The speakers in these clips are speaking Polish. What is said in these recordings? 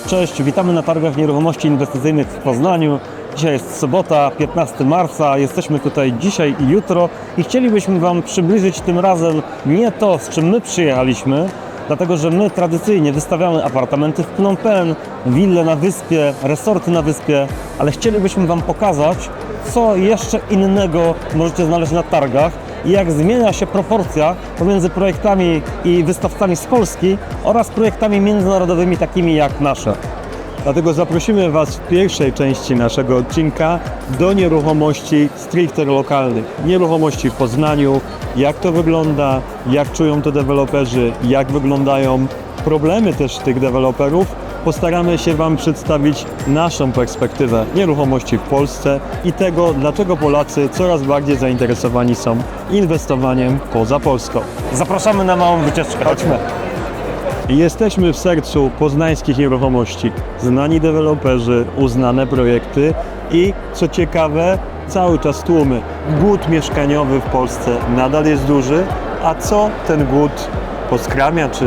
Cześć, witamy na targach nieruchomości inwestycyjnych w Poznaniu. Dzisiaj jest sobota, 15 marca. Jesteśmy tutaj dzisiaj i jutro i chcielibyśmy Wam przybliżyć tym razem nie to, z czym my przyjechaliśmy, dlatego że my tradycyjnie wystawiamy apartamenty w Phnom Penh, wille na wyspie, resorty na wyspie, ale chcielibyśmy Wam pokazać, co jeszcze innego możecie znaleźć na targach i jak zmienia się proporcja pomiędzy projektami i wystawcami z Polski oraz projektami międzynarodowymi takimi jak nasze. Dlatego zaprosimy Was w pierwszej części naszego odcinka do nieruchomości stricte lokalnych. Nieruchomości w Poznaniu, jak to wygląda, jak czują to deweloperzy, jak wyglądają problemy też tych deweloperów. Postaramy się Wam przedstawić naszą perspektywę nieruchomości w Polsce i tego, dlaczego Polacy coraz bardziej zainteresowani są inwestowaniem poza Polską. Zapraszamy na małą wycieczkę. Chodźmy. Jesteśmy w sercu poznańskich nieruchomości. Znani deweloperzy, uznane projekty i, co ciekawe, cały czas tłumy. Głód mieszkaniowy w Polsce nadal jest duży, a co ten głód poskramia, czy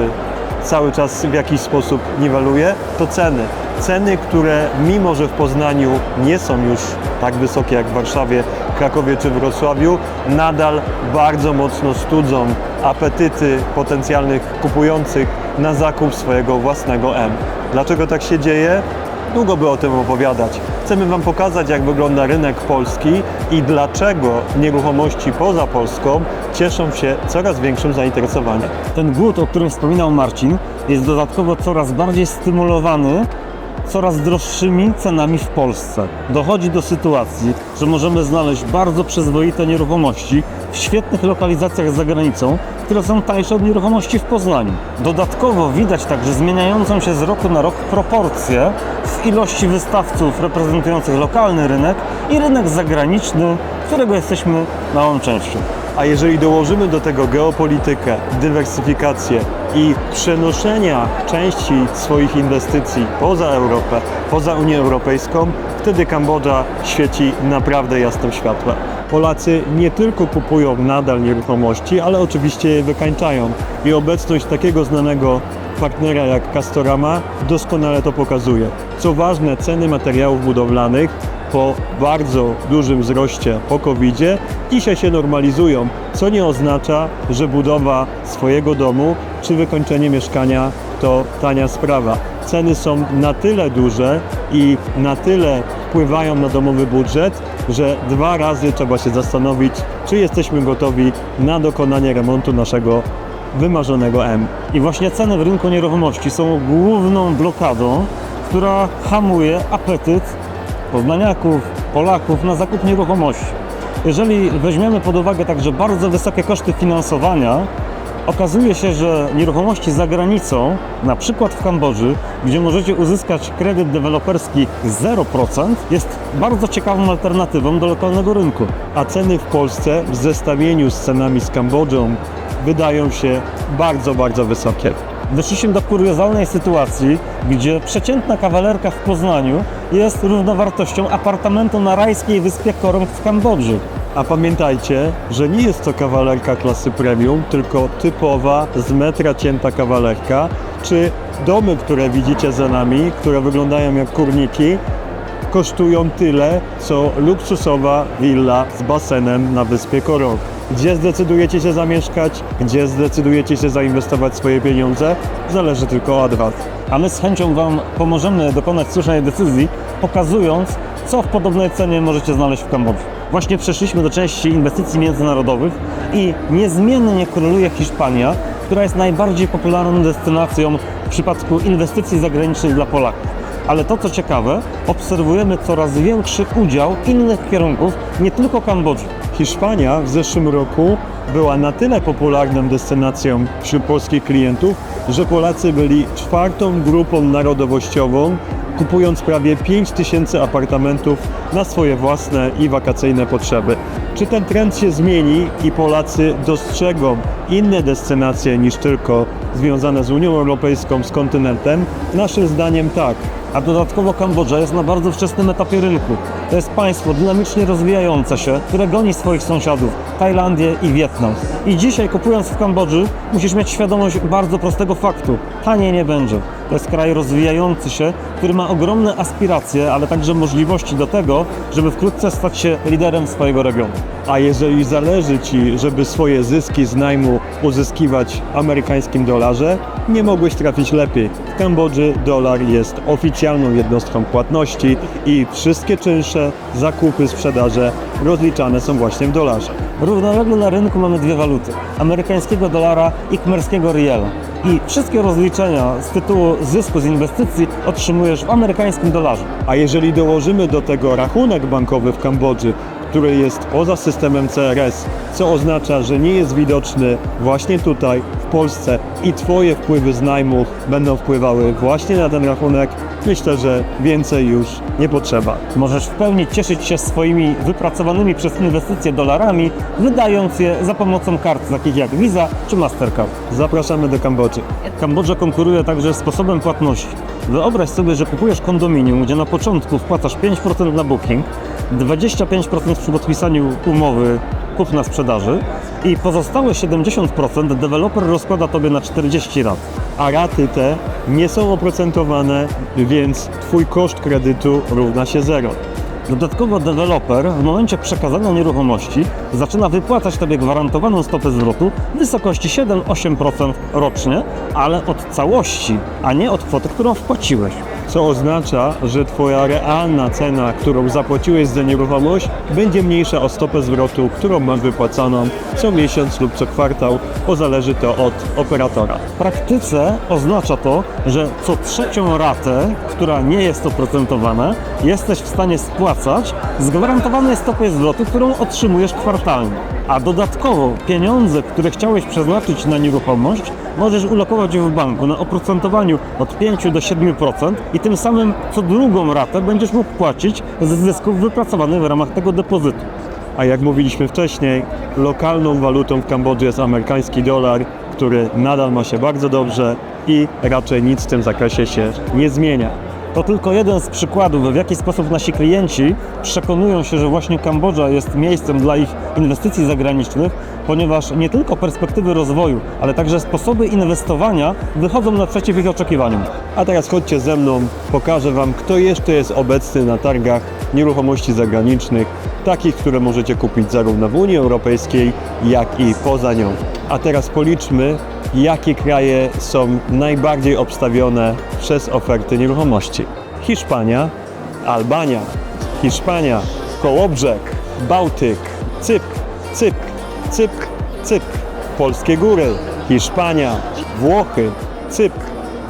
cały czas w jakiś sposób niweluje, to ceny. Ceny, które mimo, że w Poznaniu nie są już tak wysokie jak w Warszawie, Krakowie czy Wrocławiu, nadal bardzo mocno studzą apetyty potencjalnych kupujących na zakup swojego własnego M. Dlaczego tak się dzieje? Długo by o tym opowiadać. Chcemy Wam pokazać, jak wygląda rynek polski i dlaczego nieruchomości poza Polską cieszą się coraz większym zainteresowaniem. Ten głód, o którym wspominał Marcin, jest dodatkowo coraz bardziej stymulowany coraz droższymi cenami w Polsce. Dochodzi do sytuacji, że możemy znaleźć bardzo przyzwoite nieruchomości w świetnych lokalizacjach za granicą, które są tańsze od nieruchomości w Poznaniu. Dodatkowo widać także zmieniającą się z roku na rok proporcję w ilości wystawców reprezentujących lokalny rynek i rynek zagraniczny, którego jesteśmy małą częścią. A jeżeli dołożymy do tego geopolitykę, dywersyfikację i przenoszenia części swoich inwestycji poza Europę, poza Unię Europejską, wtedy Kambodża świeci naprawdę jasnym światłem. Polacy nie tylko kupują nadal nieruchomości, ale oczywiście je wykańczają. I obecność takiego znanego partnera jak Castorama doskonale to pokazuje. Co ważne, ceny materiałów budowlanych po bardzo dużym wzroście po COVID-zie dzisiaj się normalizują, co nie oznacza, że budowa swojego domu czy wykończenie mieszkania to tania sprawa. Ceny są na tyle duże i na tyle wpływają na domowy budżet, że 2 razy trzeba się zastanowić, czy jesteśmy gotowi na dokonanie remontu naszego wymarzonego M. I właśnie ceny w rynku nieruchomości są główną blokadą, która hamuje apetyt poznaniaków, Polaków na zakup nieruchomości. Jeżeli weźmiemy pod uwagę także bardzo wysokie koszty finansowania, okazuje się, że nieruchomości za granicą, na przykład w Kambodży, gdzie możecie uzyskać kredyt deweloperski 0%, jest bardzo ciekawą alternatywą do lokalnego rynku. A ceny w Polsce w zestawieniu z cenami z Kambodżą wydają się bardzo, bardzo wysokie. Doszliśmy do kuriozalnej sytuacji, gdzie przeciętna kawalerka w Poznaniu jest równowartością apartamentu na rajskiej wyspie Korong w Kambodży. A pamiętajcie, że nie jest to kawalerka klasy premium, tylko typowa, z metra cięta kawalerka, czy domy, które widzicie za nami, które wyglądają jak kurniki, kosztują tyle, co luksusowa willa z basenem na wyspie Korong. Gdzie zdecydujecie się zamieszkać, gdzie zdecydujecie się zainwestować swoje pieniądze, zależy tylko od Was. A my z chęcią Wam pomożemy dokonać słusznej decyzji, pokazując, co w podobnej cenie możecie znaleźć w Kambodży. Właśnie przeszliśmy do części inwestycji międzynarodowych i niezmiennie króluje Hiszpania, która jest najbardziej popularną destynacją w przypadku inwestycji zagranicznych dla Polaków. Ale to, co ciekawe, obserwujemy coraz większy udział innych kierunków, nie tylko Kambodży. Hiszpania w zeszłym roku była na tyle popularną destynacją wśród polskich klientów, że Polacy byli 4. grupą narodowościową, kupując prawie 5000 apartamentów na swoje własne i wakacyjne potrzeby. Czy ten trend się zmieni i Polacy dostrzegą inne destynacje niż tylko związane z Unią Europejską, z kontynentem? Naszym zdaniem tak. A dodatkowo Kambodża jest na bardzo wczesnym etapie rynku. To jest państwo dynamicznie rozwijające się, które goni swoich sąsiadów, Tajlandię i Wietnam. I dzisiaj kupując w Kambodży musisz mieć świadomość bardzo prostego faktu. Taniej nie będzie. To jest kraj rozwijający się, który ma ogromne aspiracje, ale także możliwości do tego, żeby wkrótce stać się liderem swojego regionu. A jeżeli zależy Ci, żeby swoje zyski z najmu uzyskiwać w amerykańskim dolarze, nie mogłeś trafić lepiej. W Kambodży dolar jest oficjalną jednostką płatności i wszystkie czynsze, zakupy, sprzedaże rozliczane są właśnie w dolarze. Równolegle na rynku mamy dwie waluty. Amerykańskiego dolara i khmerskiego riela. I wszystkie rozliczenia z tytułu zysku z inwestycji otrzymujesz w amerykańskim dolarze. A jeżeli dołożymy do tego rachunek bankowy w Kambodży, który jest poza systemem CRS, co oznacza, że nie jest widoczny właśnie tutaj, w Polsce i Twoje wpływy z najmu będą wpływały właśnie na ten rachunek, myślę, że więcej już nie potrzeba. Możesz w pełni cieszyć się swoimi wypracowanymi przez inwestycje dolarami, wydając je za pomocą kart takich jak Visa czy Mastercard. Zapraszamy do Kambodży. Kambodża konkuruje także sposobem płatności. Wyobraź sobie, że kupujesz kondominium, gdzie na początku wpłacasz 5% na booking, 25% przy podpisaniu umowy kupna-sprzedaży i pozostałe 70% deweloper rozkłada Tobie na 40 lat. A raty te nie są oprocentowane, więc Twój koszt kredytu równa się 0. Dodatkowo deweloper w momencie przekazania nieruchomości zaczyna wypłacać Tobie gwarantowaną stopę zwrotu w wysokości 7-8% rocznie, ale od całości, a nie od kwoty, którą wpłaciłeś. Co oznacza, że Twoja realna cena, którą zapłaciłeś za nieruchomość, będzie mniejsza o stopę zwrotu, którą masz wypłacaną co miesiąc lub co kwartał, bo zależy to od operatora. W praktyce oznacza to, że co trzecią ratę, która nie jest oprocentowana, jesteś w stanie spłacać z gwarantowanej stopy zwrotu, którą otrzymujesz kwartalnie. A dodatkowo pieniądze, które chciałeś przeznaczyć na nieruchomość, możesz ulokować w banku na oprocentowaniu od 5 do 7% i tym samym co drugą ratę będziesz mógł płacić z zysków wypracowanych w ramach tego depozytu. A jak mówiliśmy wcześniej, lokalną walutą w Kambodży jest amerykański dolar, który nadal ma się bardzo dobrze i raczej nic w tym zakresie się nie zmienia. To tylko jeden z przykładów, w jaki sposób nasi klienci przekonują się, że właśnie Kambodża jest miejscem dla ich inwestycji zagranicznych, ponieważ nie tylko perspektywy rozwoju, ale także sposoby inwestowania wychodzą naprzeciw ich oczekiwaniom. A teraz chodźcie ze mną, pokażę Wam, kto jeszcze jest obecny na targach nieruchomości zagranicznych, takich, które możecie kupić zarówno w Unii Europejskiej, jak i poza nią. A teraz policzmy, jakie kraje są najbardziej obstawione przez oferty nieruchomości. Hiszpania, Albania, Hiszpania, Kołobrzeg, Bałtyk, Cypr, Cypr, Cypr, Cypr, Polskie Góry, Hiszpania, Włochy, Cypr,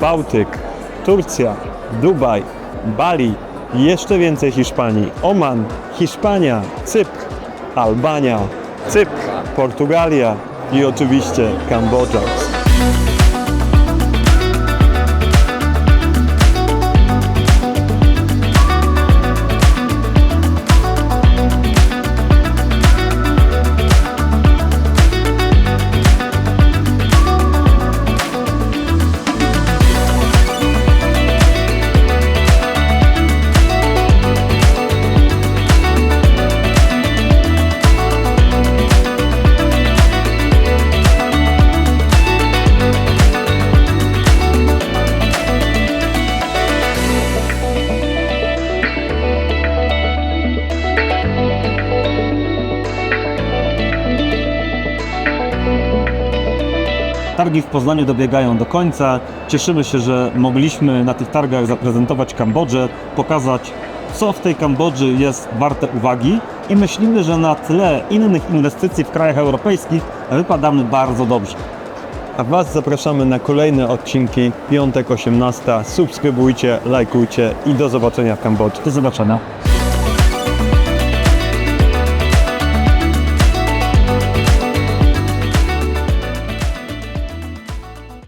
Bałtyk, Turcja, Dubaj, Bali, jeszcze więcej Hiszpanii, Oman, Hiszpania, Cypr, Albania, Cypr, Portugalia i oczywiście Kambodża. Targi w Poznaniu dobiegają do końca. Cieszymy się, że mogliśmy na tych targach zaprezentować Kambodżę, pokazać, co w tej Kambodży jest warte uwagi i myślimy, że na tle innych inwestycji w krajach europejskich wypadamy bardzo dobrze. A Was zapraszamy na kolejne odcinki, piątek 18. Subskrybujcie, lajkujcie i do zobaczenia w Kambodży. Do zobaczenia.